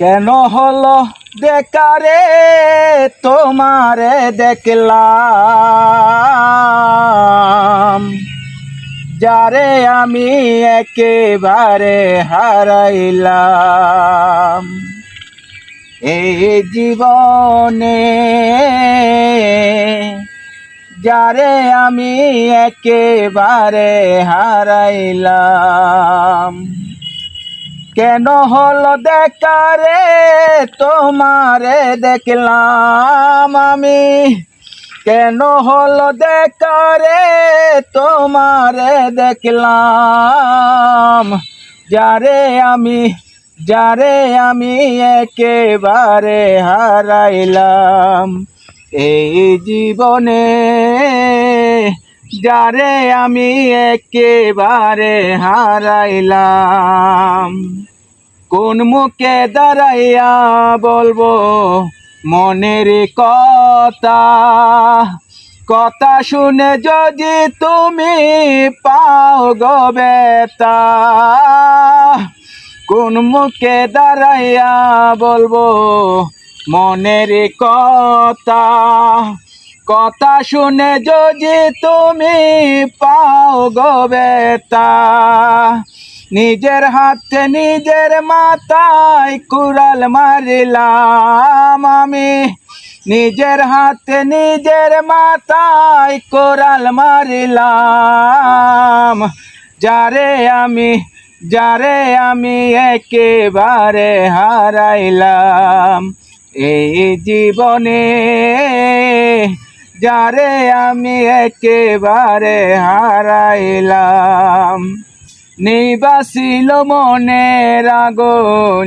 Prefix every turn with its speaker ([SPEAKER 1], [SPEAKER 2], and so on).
[SPEAKER 1] কেন হলো দেখারে তোমারে দেখলাম, যারে আমি একেবারে হারাইলাম। এই জীবনে যারে আমি একেবারে হারাইলাম। কেন হলো দেখারে তোমারে দেখলাম আমি, কেন হলো দেখারে তোমারে দেখলাম, যারে আমি একেবারে হারাইলাম। এই জীবনে যারে আমি একেবারে হারাইলাম। কোন মুখে দাঁড়াইয়া বলবো মনের কথা, কথা শুনে যদি তুমি পাও গো ব্যথা। কোন মুখে দাঁড়াইয়া বলবো মনের কথা, কথা শুনে যদি তুমি পাও গো ব্যথা। নিজের হাতে নিজের মাথায় কুড়াল মারিলাম আমি, নিজের হাতে নিজের মাথায় কুড়াল মারিলাম। যারে আমি একেবারে হারাইলাম। এই জীবনে যারে আমি একেবারে হারাইলাম। নিবাসিল মনের আগুন।